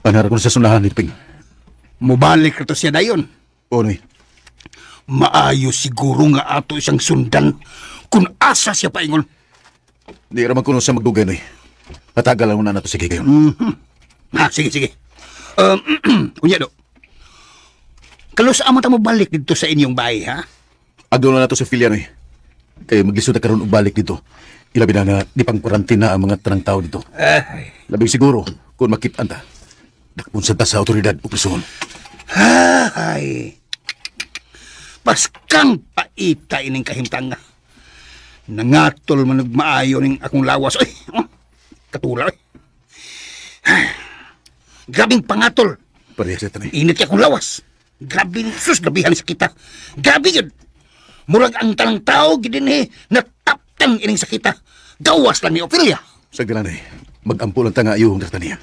Panara ko sa sunahan ni Ping. Mubalik na to siya dayon. O, noy. Maayo siguro nga ato isang sundan kung asa siya paingon. Di raman kuno sa magdugay, noy. Patagal lang na nato sige kayo. Sige, sige. Kunya do. Kalos amo ta mo balik dito sa inyong bahay, ha? Agdo na nato sa filya, noy. Kaya maglisod na karon og balik dito. Ilabi na nga di pang kwarantina ang mga tanang tao dito. Labing siguro kung makitaan ta. Dakpon sa ta sa otoridad o prison. Ay. Paskang paita ining kahimtang nga. Nangatol man nagmaayo ning akong lawas. Ay, katula. Grabing pangatol. Parehas ito na. Init akong lawas. Grabing sus, gabihan sa kita. Grabe yun. Murag ang talang tao, gidin nataptang ining sakita. Gawas lang ni Ophelia. Sagdalan eh. Mag-ampul ang tanga yung darta niya.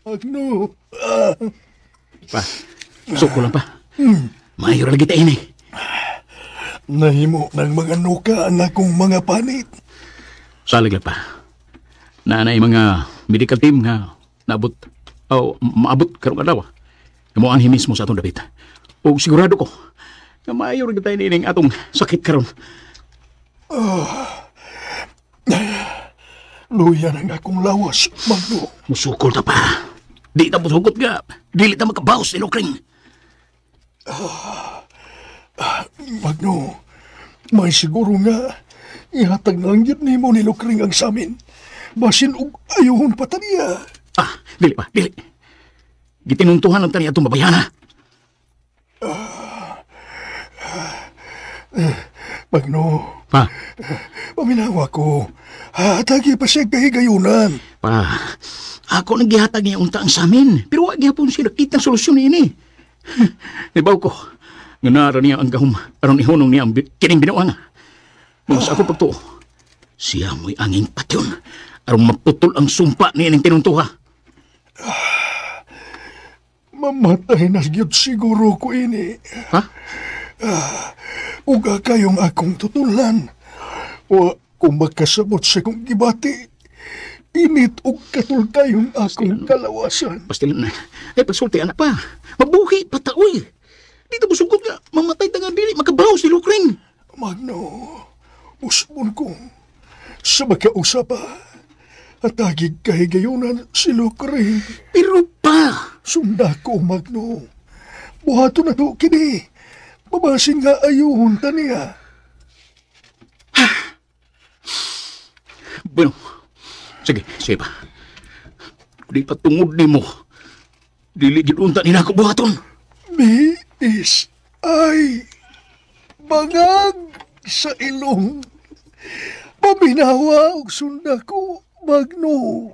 Magno. Pa, suko lang pa. Mayor lagi tayo eh. Nahimo ng mga nuka ang akong mga panit. Salig lang pa. Nanay mga medical team nga naabot o maabot karong adlaw. Kamo ang himis mo sa atong dapit. O sigurado ko nga mayor lagi tayo ning atong sakit karon. Luya ng akong lawas, Magno. Musukol ta pa. Di ta musugot nga. Dili ta makabawas ni Lokring. Magno, may siguro nga ihatag na lang yun ni mo ni Lokring ang samin. Basin og ayuhon pa taniya. Dili pa, dili. Gitinuntuhan lang taniya itong babayana. Magno, Pa, paminawa ko. Hatagi pa siya kahigayunan. Pa, ako naghihatag niya unta ang samin. Pero wag gyapon sila kitang solusyon ini. Ibaw ko, nga nara niya ang gahum aron ihunong niya ang kining binuang. Mga sa ako pagtuo, siya mo'y anging patyon aron maputol ang sumpa niya ng tinuntuha. Mamatay na gyud siguro ko ini. Ha? Uga kayong akong tutulan. O kung magkasabot sa kong gibati, init og katul kayong akong kalawasan. Pastilan na. Pasulti anak pa. Mabuhi pataoy. Dito mo sugod nga. Mamatay tangan dili. Makabaw si Lokring. Magno, usbon kong sa magkausapa at agig kahigayunan si Lokring. Pero pa! Sunda ko, Magno. Buhato na to kini. Babasin nga ayuhon ta niya. Bueno, sige pa. Di pa tungod ni mo. Dili gilunta ni nako buhaton. B.S.I. Bangag sa ilong. Paminawa og sunda ko, Magno.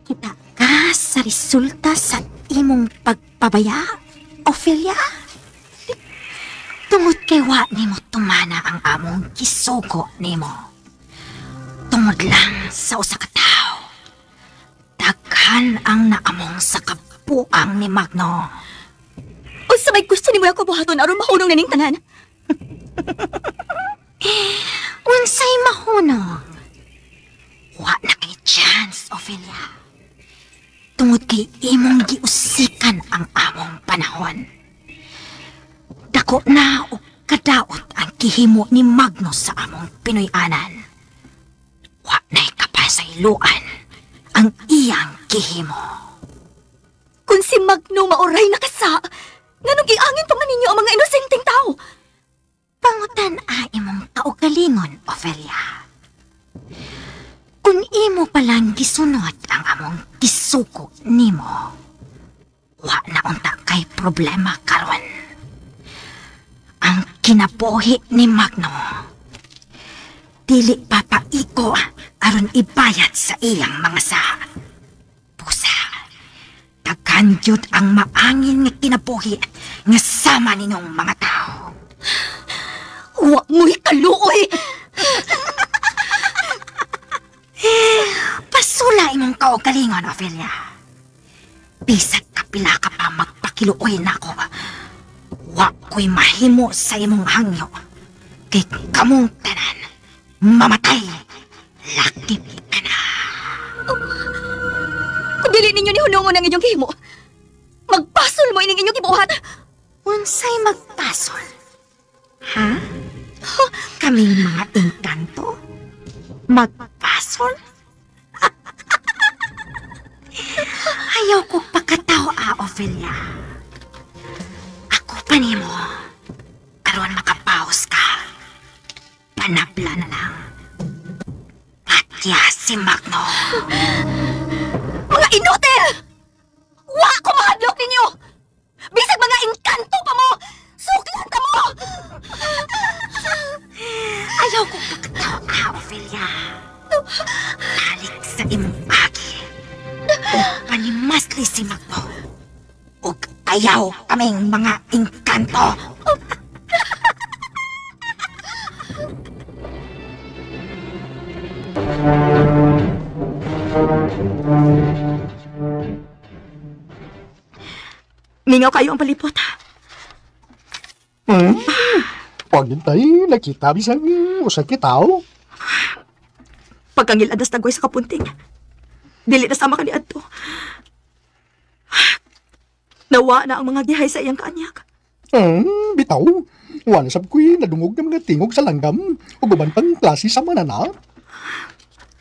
Kita ka sa resulta sa imong pagpabaya, Ophelia? Tungod kay wa nimo tumana ang among gisugo nimo. Tungod lang sa usa ka tawo. Daghan ang naamong sa kabuang ni Magno. Unsa may gusto nimo ako buhaton aron mahunong naning tanan? Unsay mahunong? Wa na kay chance, Ophelia. Tungod kay imong giusikan ang among panahon. Dako na o kadaot ang gihimo ni Magno sa among Pinoy-anan. Wa na'y kapasayloan ang iyang gihimo. Kung si Magno mauray nakasa, nganong giangin pa man ninyo ang mga inosenteng tao? Pangutan imong kaugalingon, Ophelia. Kung imo palang gisunod ang among gisuko nimo, wa na unta kay problema karon. Ang kinabuhi ni Magno, dili papaiko aron ibayad sa iyang mga sa pusa. Daghan gyud ang maangin nga kinabuhi nga sama ninyong mga tao. Wa mo'y kaluoy! Pasula imong kaugalingon, Ophelia. Bisag kapila ka pa magpakiluoy na ako. Wa ko'y mahimo sa imong hangyo. Kay kamong tanan, mamatay. Lakip ka na. Kung dili ninyo ni hunungon ang inyong himo, magpasol mo ining inyong gibuhat. Unsay magpasol? Ha? Kaming mga engkanto? Magpasol? Ayaw ko pakataw, Ophelia. Ako pa nimo. Aron makapaus ka. Panapla na lang. Patya si Magno. Mga inutil! Wa ko mahadlok ninyo! Bisag mga engkanto pa mo! Suklan ka mo! Ayaw ko pakataw, Ophelia. Balik sa imong agi. Panimasli si Magno. Ug ayaw kaming mga engkanto. Mingaw kayo ang palipot. Pagintay, nakita bisang usakit tao. Pagkangiladas tagoy sa kapunting. Dili na sama ka ni Adto. Nawa na ang mga gihay sa iyang kaanyag. Bitaw. Wala sab ko'y nadungog ng mga tingog sa langgam o guban pang klase sa manana.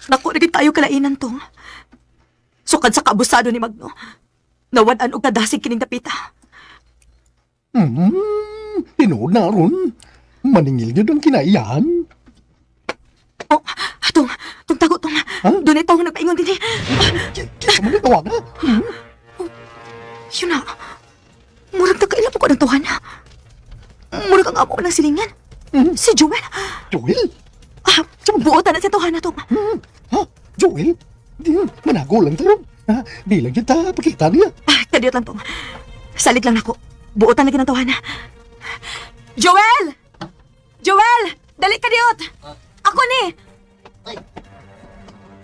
Naku, naging tayo kalainan tong. Sukad sa kabusado ni Magno. Nawadan og nadasig kining dapita. Tinood na ron. Maningil yun ang kinaiyan. Oh, tong tago tong. Doon ito ang nagpaingon din eh. Sa mga tawag na. Yun na. Murag nagkailan po ko ng tuhan. Murag ang amo ko ng silingan. Si Joel. Joel? Buotan na si tuhan na tong. Joel? Di, manago lang tayo. Di lang kita pakita niya. Kadiyot lang tong. Salit lang ako. Buotan lagi ng tuhan. Joel! Joel! Dali kadiyot! Ako ni!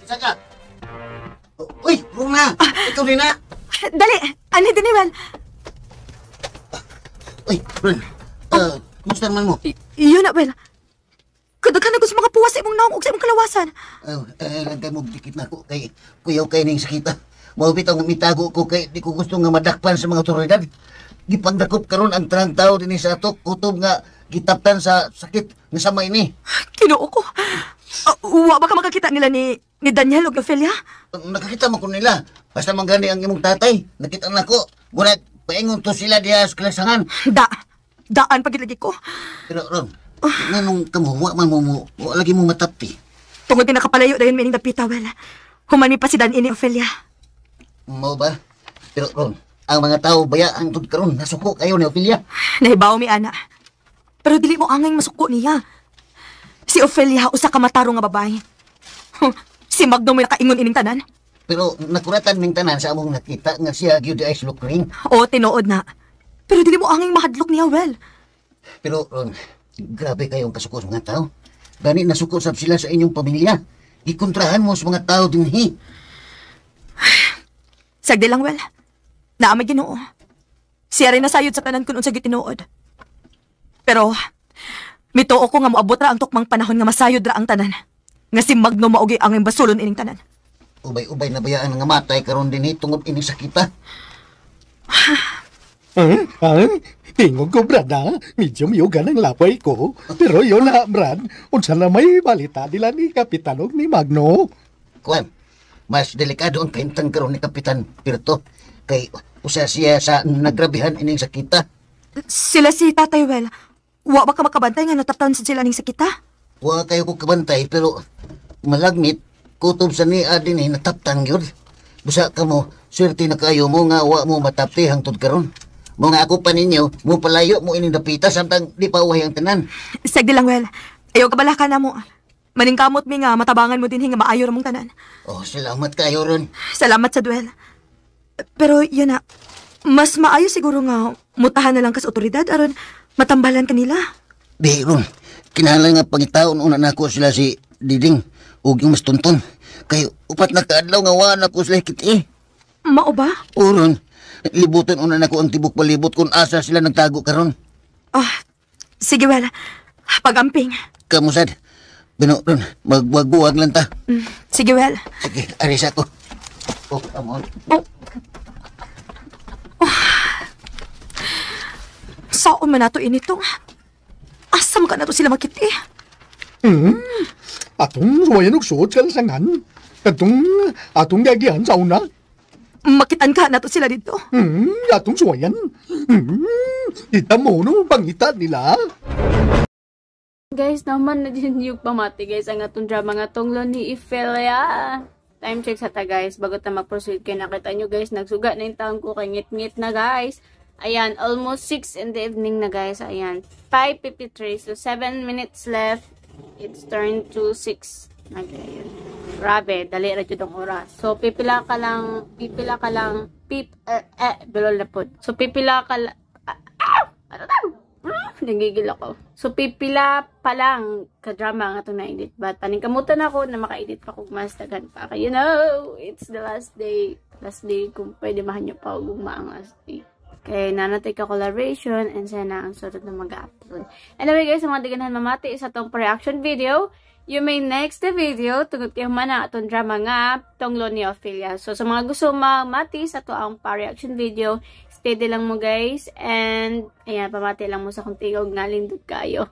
Isa ka? Uy, Runa! Ikaw rin na! Dali! Ani din ni Well? Uy, Ron. Kumusta naman mo? Yun na, Well. Kadaghan na ko sa mga puwas sa imong naong o sa imong kalawasan. Lagay mo dikit na ako kay kuyaw kayo ning sakita. Mawapit ang mitago ko kay di ko gusto nga madakpan sa mga otoridad. Gipangdakop karon ang tanang tao din sa atok kutob nga gitaptan sa sakit nga sama ini. Kinuo ko. Wa ba ka makakita nila ni Daniel o Ophelia? Nakakita mo ko nila. Basta manggani ang imong tatay. Nakita na ko. Gunat, paingon to sila diya sa klasangan. Daan pagilagi ko. Pero Ron, nanong kamuha man mo lagi mo matapti. Tungod din nakapalayo dayon mining dapita, Well. Humani pa si Dan ini Ophelia. Mo ba? Pero Ron, ang mga tao baya ang tud karon nasuko kayo ni Ophelia. Nahibaw mi ana. Pero dili mo angay masuko niya. Si Ophelia usa ka mataro nga babae. Si Magno may nakaingon ining tanan. Pero nakuratan ning tanan sa among nakita nga siya gyud ay lukring. Oo, tinuod na. Pero dili mo angay mahadlok niya, Well. Pero Ron, grabe kayong kasuko sa mga tao. Gani nasuko sab sila sa inyong pamilya. Ikontrahan mo sa mga tao dinhi. Sagdi lang, Well. Naamay Ginoo. Siya rin nasayod sa tanan kun unsa gyud tinuod. Pero mituo ko nga moabot ra ang tukmang panahon nga masayod ra ang tanan. Nga si Magno maugi ang basulon ining tanan. Ubay-ubay na bayaan nga matay karon dinhi tungod ini sakita. Tingog ko, Brad, ha? Medyo miyugan ang lapay ko. Pero yun na, Brad. Unsa na may balita nila ni Kapitan o ni Magno. Kuan, mas delikado ang kahimtang karon ni Kapitan Pirto. Kay usa siya sa nagrabihan ining sakita. Sila si Tatay Well. Wa ba ka makabantay nga nataptan sa sila ning sakita? Wa kayo ko kabantay pero malagmit kutob sa ni adin nataptan gyud. Busa ka mo, swerte na kayo mo nga wa mo matapti hangtod karon. Mga ako pa ninyo, mo palayo mo ining dapita samtang di pa uhay ang tanan. Sagdi lang, Well. Ayaw kabalakan na mo. Maningkamot mi nga matabangan mo din nga maayo ra mong tanan. Oh, salamat kayo ron. Salamat sa duel. Pero yun na, mas maayo siguro nga mutahan na lang ka sa otoridad aron matambalan kanila. Di ron, kinahanglan nga pangitaon una na ako sila si Diding ug yung mas tunton. Kay upat na kaadlaw nga wa na ko sila kiti. Mao ba? O ron, libutan una na ko ang tibok palibot kung asa sila nagtago karon. Sige, Well. Pag-amping. Kamusad, Bino ron, magbuwag lang ta. Sige, Well. Sige, aris ako. Oh, come on. Saan man nato inito? Asam ka na to sila makiti? Atong suwayan og suot sa lasangan. Atong gagihan sa una. makitan ka na to sila dito. Atong suwayan. Kita mo no, pangita nila. Guys, naman na din yung pamati guys ang atong drama nga tunglo ni Ophelia. Time check sa ta guys bago ta mag-proceed kay nakita nyo guys nagsuga na yung taon ko kay ngit-ngit na guys. Ayan, almost 6 in the evening na guys. Ayan, 5:53 so 7 minutes left. It's turned to 6. Okay, grabe, dali ra jud ang oras. So pipila ka lang bilol na pod. So pipila ka lang nagigil ako. So, pipila pa lang ka-drama nga itong na-edit. But, paningkamutan ako na maka-edit pa kung mas tagan pa. Kaya, you know, it's the last day. Last day kung pwede mahanyo pa kung maang last day. Kaya, nanatay ka collaboration and sana ang sunod na mag-upload. Anyway, guys, sa mga diganahan mamati sa itong reaction video, you may next the video tungod kayo man na itong drama nga tunglo ni Ophelia. So, sa mga gusto mamati sa ito ang pa-reaction video, steady lang mo guys. And, ayan, pamati lang mo sa kung tigog na lindot kayo.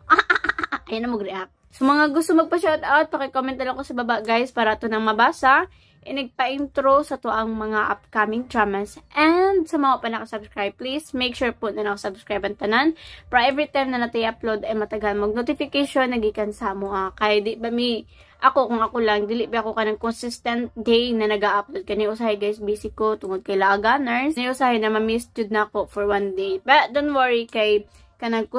Ayan na mag-react. So, mga gusto magpa-shoutout, pakicomment na lang ko sa baba guys para ito nang mabasa. Nagpa-intro sa to ang mga upcoming dramas. And, sa mga pa nakasubscribe, please make sure po na nakasubscribe ang tanan. Para every time na natin upload ay matagal mag-notification, nagikan sa mo. Kaya di ba ako, kung ako lang, dili ba ako ka ng consistent day na nag-upload. Kani usahay guys, busy ko, tungod kay Laganers. Kani usahay na ma-miss jud na ako for one day. But don't worry, kay kanang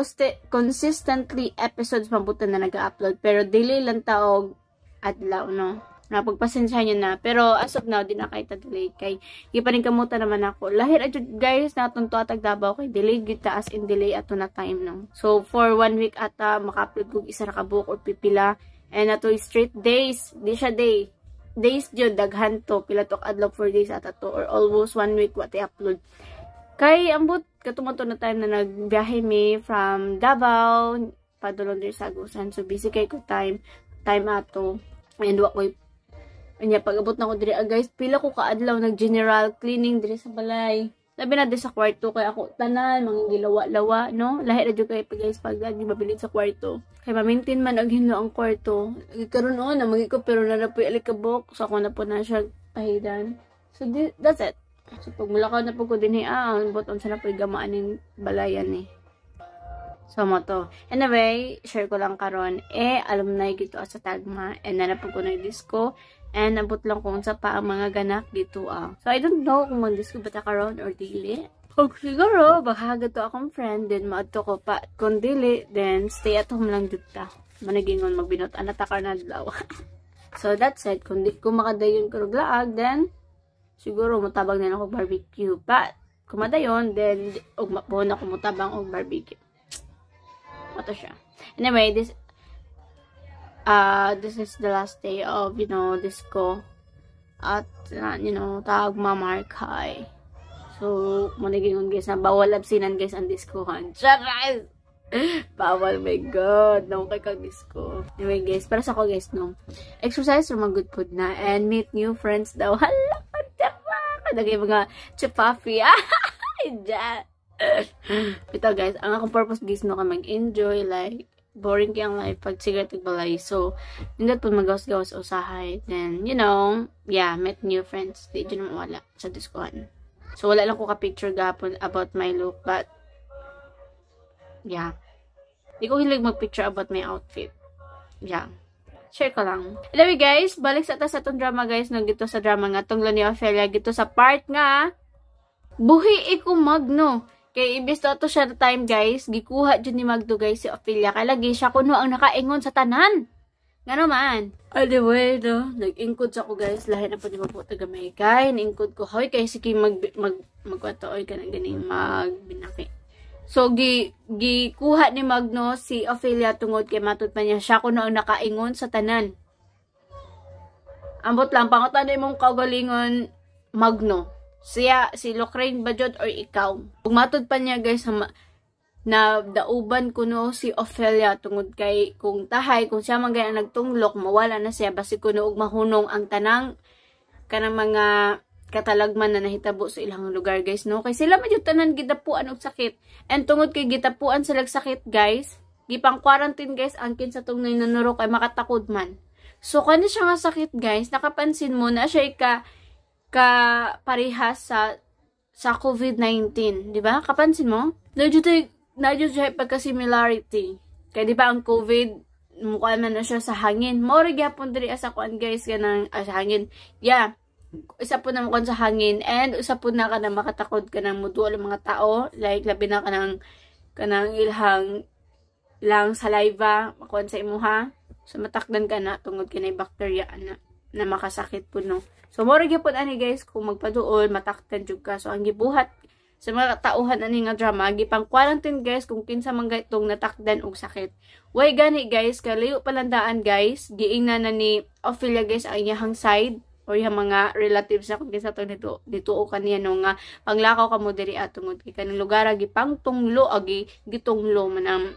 consistently episodes mabutan na nag-upload. Pero dili lang taog adlaw, no? Napagpasensya nyo na. Pero as of now, di na kayo delay kay iparing kamuta naman ako. Lahir adjud guys, natunto atag Davao kay delay kita as in delay ato na time, no? So, for 1 week ata, maka-upload kong isa na kabuok or pipila. And ato straight days, di siya day. Days jud daghan to, pila to adlaw 4 days ata to or almost 1 week what i-upload. Kay ambot katumato na time na nagbiyahe mi from Davao padulong diri sa Agusan. So busy kay ko time ato. And wa koy anya pag-abot na ko diri guys, pila ko kaadlaw nag general cleaning diri sa balay. Labi na di sa kwarto kay ako tanan mga gilawa-lawa, no? Lahi ra jud kay guys pag di mabilid sa kwarto. Kay ma-maintain man og hinlo ang kwarto. Karon na magi ko pero na po alikabok so ako na po na siya pahidan. So that's it. So pag mulakaw na po ko dinhi buton sa na po gamaan ning balayan ni. So mo to. Anyway, share ko lang karon alumni gito sa Tagma and na po ko na disco. And abot lang kung sa pa ang mga ganak dito So I don't know kung mag-disco ba ta karon or dili. Kung siguro, baka to akong friend, then maadto ko pa. Kung dili, then stay at home lang dito ta. Managingon magbinot, anatakar na dlaw. So that's it. Kung makadayon ko ruglaag, then siguro mutabang na ako barbecue. But kung madayon, then ugmapo na ko mutabang og barbecue. Mato siya. Anyway, this is the last day of, disco at, Tagma Markay. So, managingon guys na bawal absinan guys ang discohan. Charay! Bawal, my God. No, kay kag disco. Anyway guys, para sa ko guys, no. Exercise or good food na and meet new friends daw. Hala, kadagay mga chupafi. Ito guys, ang akong purpose guys, no, ka mag-enjoy, like, boring kayang life pag cigarette balay. So, hindi po magawas-gawas usahay. Then, meet new friends. Di dyan naman wala sa discohan. So, wala lang ko ka-picture gapon about my look. But, yeah. Di ko hilig mag-picture about my outfit. Yeah. Share ko lang. Anyway guys, balik sa itong drama guys. Gito sa drama nga, tunglo ni Ophelia. Gito sa part nga, buhi iku magno. Kay ibis to siya na time guys, gikuha dyan ni Magdo guys si Ophelia. Kaya lagi siya kuno ang nakaingon sa tanan. Nga naman. Anyway, no, nag-ingkod sa ako guys. Lahi na po di mabuta gamay kay. Ningkod ko, hoy, kay sige magwatoy ka na ganing magbinaki. So, gikuha ni Magno si Ophelia tungod kay matud pa niya. Siya kuno ang nakaingon sa tanan. Ambot lang, pangutan na imong kagalingon Magno. Siya, si Locraine Bajod or ikaw. Matod pa niya guys na dauban ko no si Ophelia tungod kay kung tahay, kung siya man gaya nagtunglok, mawala na siya basi kuno og mahunong ang tanang kanang mga katalagman na nahitabo sa ilang lugar guys, no? Kay sila medyo tanan gidapuan og sakit. And tungod kay gitapuan sila sakit guys, gipang quarantine guys angkin sa tungnay nanuro kay makatakod man. So kani siya nga sakit guys, nakapansin mo na siya parehas sa COVID-19, di ba? Kapansin mo? Nadyo siya pagka-similarity. Kaya di ba ang COVID, mukha man na siya sa hangin. Mora gyapon diri sa kuan guys kanang sa hangin. Yeah. Isa po na mukha sa hangin and isa po na kanang makatakod kanang muduol ang mga tao, like labi na kanang ilhang saliva makuan sa imuha. So matakdan ka na tungod kinay bacteria na makasakit po no. So mora gyapon ani guys kung magpaduol matakdan jud ka. So ang gibuhat sa mga tauhan ani nga drama, gipang quarantine guys kung kinsa man gaytong natakdan og sakit. Way gani guys, kalayo palandaan guys, giingnan na ni Ophelia guys ang iyang side or yung mga relatives na kung kinsa to dito o kaniya no nga panglakaw ka mo diri atungod kay kanang lugar gipang tunglo agi gitunglo man ang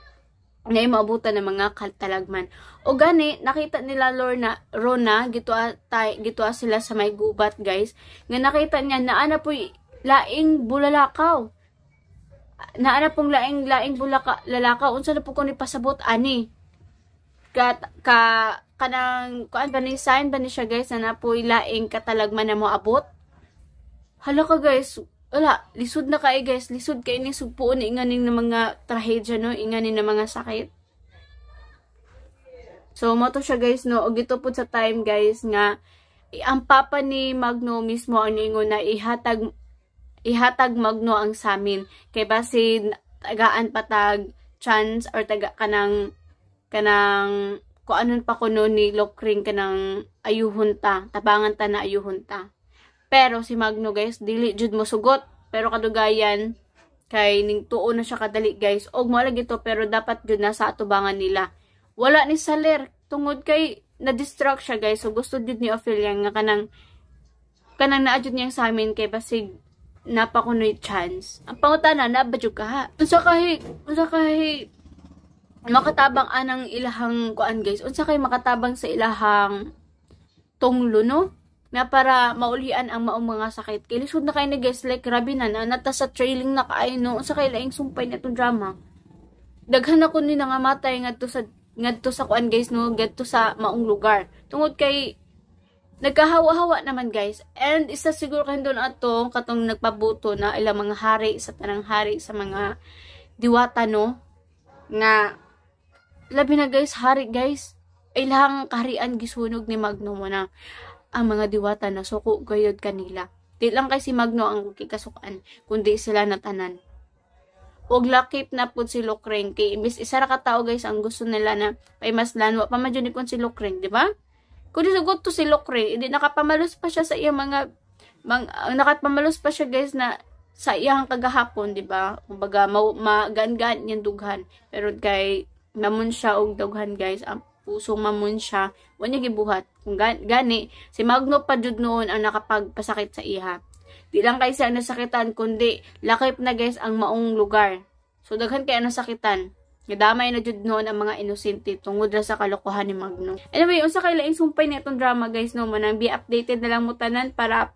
na maabutan ng mga kaltalagman. O gani nakita nila Rona gitoa sila sa may gubat guys. Nga nakita niya na ana po'y laing bulalakaw. Naana pong laing lalakaw. Unsa na po ko ni pasabot ani. Kanang kuan ba ni sign ba ni siya guys na napoy laing katalagman na mo abot. Hala ka guys. Wala, lisod na kay guys. Lisod kay ni sugpuon ni inganing na mga trahedya no, inganing na mga sakit. So mo to siya guys no, og ito po sa time guys nga ang papa ni Magno mismo ang ingon na ihatag Magno ang samin kay basin tagaan patag chance or taga kanang kung anon pa kuno ni Lokring kanang ayuhon ta tabangan ta na ayuhon ta. Pero si Magno guys dili jud mo sugot pero kadugayan kay ning tuo na siya kadali guys og mo lagi to pero dapat jud na sa atubangan nila. Wala ni saler tungod kay na-distract siya guys so gusto jud ni Ophelia nga kanang naadjud niyang sa amin kay basig napakunoy chance. Ang pangutana na ba jud ka ha? Unsa kay makatabang anang ilahang kuan guys. Unsa kay makatabang sa ilahang tunglo no? Na para maulian ang maong mga sakit. Kay lisod na kay ni guys like grabe na nata sa trailing na kaayo no. Unsa kay laing sumpay na tong drama. Daghan ako ni nga matay ngadto sa kuan guys no, ngadto sa maong lugar. Tungod kay nagkahawa-hawa naman guys. And isa siguro kay doon atong katong nagpabuto na ilang mga hari sa tanang hari sa mga diwata no nga labi na guys hari guys ilang kaharian gisunog ni Magno mo na ang mga diwata na suko gayud kanila. Di lang kay si Magno ang kikasukan kundi sila natanan. Og lakip na pud si Lokring kay imbis isa ra ka tawo guys ang gusto nila na paimaslan wa pa man jud ni kon si Lokring, di ba? Kundi sugot to si Lokring, hindi nakapamalos pa siya sa iyang nakapamalos pa siya guys na sa iyang kagahapon, di ba? Kumbaga magan-gan yung dughan. Pero kay namun siya og dughan guys, ang pusong mamun siya, wanya gibuhat. Kung gani si Magno pa jud noon ang nakapagpasakit sa iha. Di lang kay siya nasakitan kundi lakip na guys ang maong lugar. So daghan kay nasakitan. Nadamay na jud noon ang mga inosente tungod ra sa kalokohan ni Magno. Anyway, unsa kay laing sumpay na itong drama guys no, manang be updated na lang mo tanan para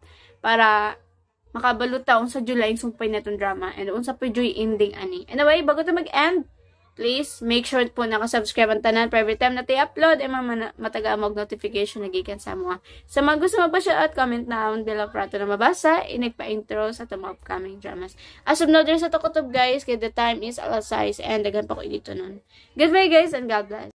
makabaluta unsa jud laing sumpay na itong drama and unsa pa joy ending ani. Anyway, bago ta mag-end, please make sure po naka-subscribe ang tanan para every time na i-upload ay mataga mag notification na gikan sa mga. Sa mga gusto mabasa at comment down below para na mabasa, inagpa-intro sa mga upcoming dramas. As of now, there's sa kutob guys, kaya the time is alas 6 and daghan pa ko dito nun. Goodbye guys and God bless.